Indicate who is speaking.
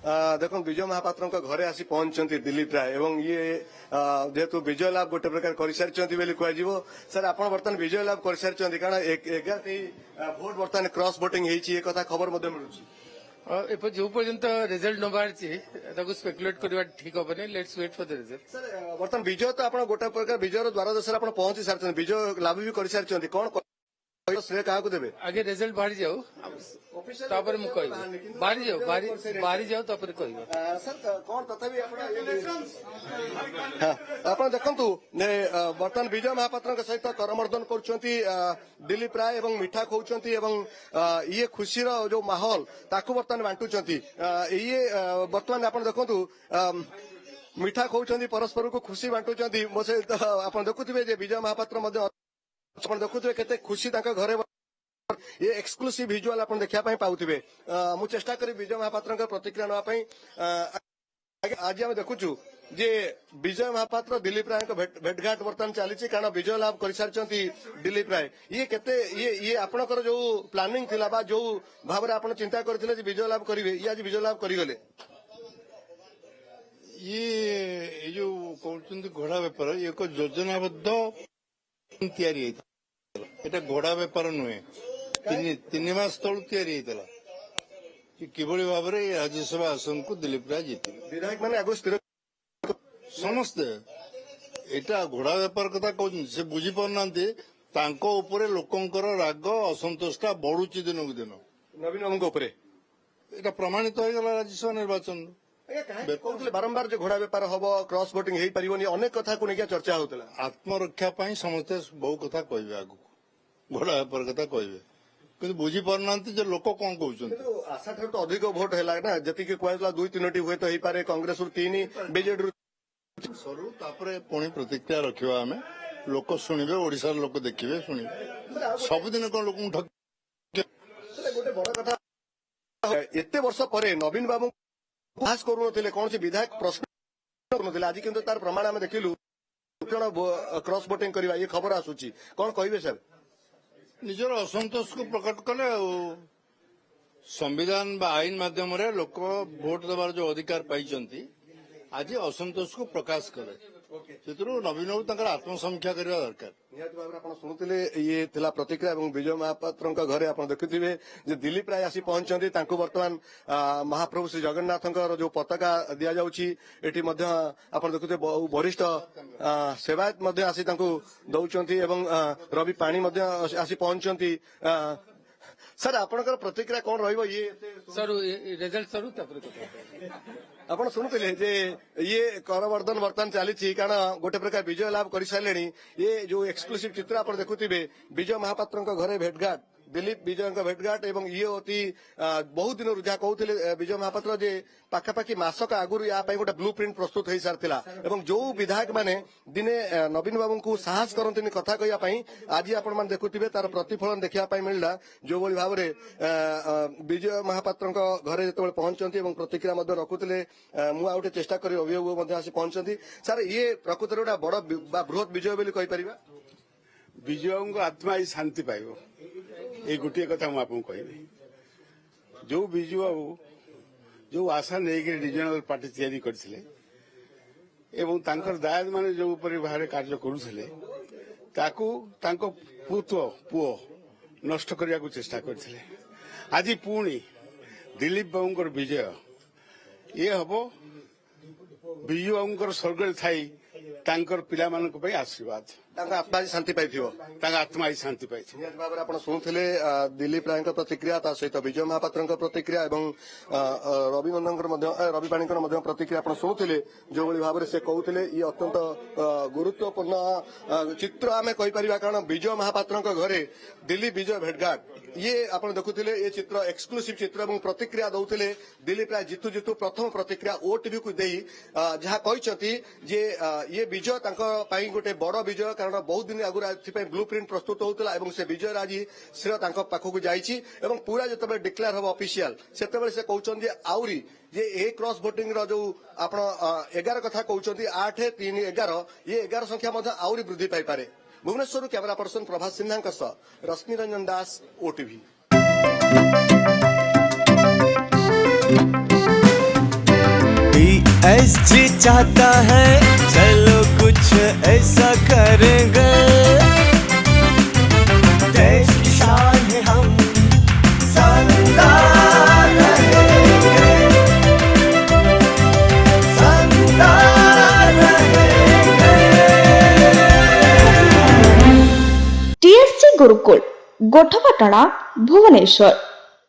Speaker 1: देखो विजय महापात्र घरे आसी पहुंचती दिलीप राय एवं ये जेहेतु विजय लाभ गोटे प्रकार कर सारी कह सर आप बर्तमान विजय लाभ कर सारी कारण 11 भोट बर्तमान क्रॉस भोटिंग कथा खबर मिलूँ
Speaker 2: जो पर्यंत रिजल्ट न बाहर स्पेकुलेट करवा ठीक हेनी let's wait for the result.
Speaker 1: Sir बर्तमान विजय तो आप गोटे प्रकार विजय द्वार देश आप पहुंची सारी विजय लाभ भी कर सारी कौन श्रेय क्या देवे
Speaker 2: आगे रिजल्ट बाहर जाऊ तापर मु कहि बाहर जाऊ तापर कहि
Speaker 1: सर कौन तथापि आप देखु बर्तमान विजय महापात्र सहित करमर्दन कर दिलीप राय एवं मिठा खोचंती एवं ये खुशी जो माहौल ताकू बर्तमान बांटुंट ये बर्तमान आप देखु मिठा खोचंती परस्पर को खुशी बांटुंट मो सहित आप देखुवे विजय महापात्र देखुए केते खुशी घरे ये एक्सक्लूसिव भिजुआल आप देखा पाउथिबे मु चेष्टा करी विजय महापात्र प्रतिक्रिया नापी आज आम देखुचु जे विजय महापात्र दिलीप राय भेटघाट बर्तमान चली कारण विजय लाभ कर सारी दिलीप राय ये केते ये आपणकर जो प्लानिंग थिला बा जो भाव में आप चिंता करथिले जे विजय लाभ करिवे ये आज विजय लाभ करिगले
Speaker 3: ये जो कहते घोड़ा बेपार ये एक योजनाबद्ध तैयारी एटा घोड़ा बेपार नुहे 3 मास तलू तैयारी किभली भाव में राज्यसभा आसन को दिलीप राय जीत
Speaker 1: विधायक मैंने आगो स्थिर
Speaker 3: समस्ते एटा घोड़ा बेपार कथा कहते से बुझी पारना लोकंकर राग असंतोषटा बढ़ुची दिन को दिन
Speaker 1: नवीन बाबू
Speaker 3: एटा प्रमाणित हो गला राज्यसभा निर्वाचन
Speaker 1: बारंबार जो घोड़ा बेपार हम क्रॉस भोटिंग हो पार अनेक कथा को लेकर चर्चा होता
Speaker 3: आत्मरक्षा समस्ते बहु कथा कहे आगु घोड़ा बेपार कथा कहे कि बुझी पारना लोक कौन कहते
Speaker 1: आशा ठार तो अधिक भोट है ना जी कहला 2-3 हुए तो पारे कांग्रेस 3 बीजेडी
Speaker 3: सरू पुणी प्रतिक्रिया रखा आम लोक शुणे ओडिशा लोक देखिए शुणे सबुदिन कौन लोक
Speaker 1: गोटे बड़ कथा एत वर्ष पर नवीन बाबू पास करुन कौन सी विधायक प्रश्न करुन आज किंतु तार प्रमाण आम देखिलु क्रॉस भोटिंग करवा ये खबर आसूची कौन कहे सर
Speaker 3: निजर असंतोष को प्रकट कले संविधान बा आईन माध्यम लोक भोट देवार जो अधिकार पाई आज असंतोष को प्रकाश कले नवीन बाबू आत्मसमीक्षा करने दरकार
Speaker 1: निहत भाव में शुणुते ये थिला प्रतिक्रिया विजय महापात्र घरे आप देखुवे दिलीप राय आसी पहुंचती बर्तमान महाप्रभु श्री जगन्नाथ जो पताका दि जाऊँगी आप देखुए बहु वरिष्ठ सेवायत आसी दौरान रवि पाणी आसी पहुंचती सर आपणकर प्रतिक्रिया कौन रहिबो ये
Speaker 2: सर रिजल्ट सरू
Speaker 1: आपण शुणुते जे ये करवर्धन बर्तमान चली कारण गोटे प्रकार विजय लाभ कर सारे ये जो एक्सक्लूसिव चित्र आप देखुवे विजय महापात्र घरे भेटघाट दिलीप विजय भेटघाट एवं ये अति बहुत दिन जहाँ कहते विजय महापात्र जे पाखापाखि मासक आगुरी या गोटे ब्लू प्रिंट प्रस्तुत हो सारी जो विधायक माने दिने नवीन बाबू को साहस करते कथा कहवाई आज आप देखुवे तार प्रतिफलन देखा मिलला जो भाई भाव में विजय महापात्र घरे जो पहुंचती प्रतिक्रिया रखुते मुझे गोटे चेष्टा कर अभिभावक आसी पहुंचती सर ये प्रकृत गोटे बड़ बृहत विजय बोली कहीपर
Speaker 4: विजय आत्मा ही शांति पाइब ये गोटे कथा मुझे कहबी जो विजु बाबू जो आशा नहीं रिजनल पार्टी तैयारी करथिले एवं तांकर दायद माने जो ऊपर बाहर कार्य करुथिले ताकू तांको पुओ नष्ट करने को चेष्टा करथिले आज पुणी दिलीप बाबूंकर विजय ये हम विजु बाबूंकर स्वर्ग थाई तांकर पिला मानक पई आशीर्वाद
Speaker 1: आत्मा शांति पाई
Speaker 4: आत्मा ही शांति पाई
Speaker 1: भाव में आप शुणुते दिलीप राय प्रतिक्रिया सहित विजय महापात्र प्रतिक्रिया और रवि रवि पाणी प्रतिक्रिया आप शुणुते जो भाव में से कहते ये अत्यंत गुरुत्वपूर्ण चित्र आम कहीपर कारण विजय महापात्र घरे दिलीप विजय भेटघाट ये आप देखुले ये चित्र एक्सक्लूसिव चित्र और प्रतिक्रिया दौते दिलीप राय जीतु जीतु प्रथम प्रतिक्रिया ओटीवी को दे जहाँ कहते जे ये विजय गोटे बड़ विजय कारण बहुत दिन आगुरी ब्लू प्रिंट प्रस्तुत होता है से विजय आज श्रेय पाखक जाइए पूरा जो डिक्लेयर हम ऑफिशियल से कहते आउरी जे ए क्रॉस भोटिंग जो आप 11 कथा कहते 8, 3, 11 ये 11 संख्या आउरी वृद्धि पाइपे भुवनेश्वर कैमरा पर्सन प्रभात सिन्हा रश्मि रंजन दास ओटीवी।
Speaker 5: BSG चाहता है चलो कुछ ऐसा करेंगे, देश की शान है हम, शानदार रहेंगे, शानदार रहेंगे।
Speaker 6: TSG गुरुकुल गोठपाटणा भुवनेश्वर।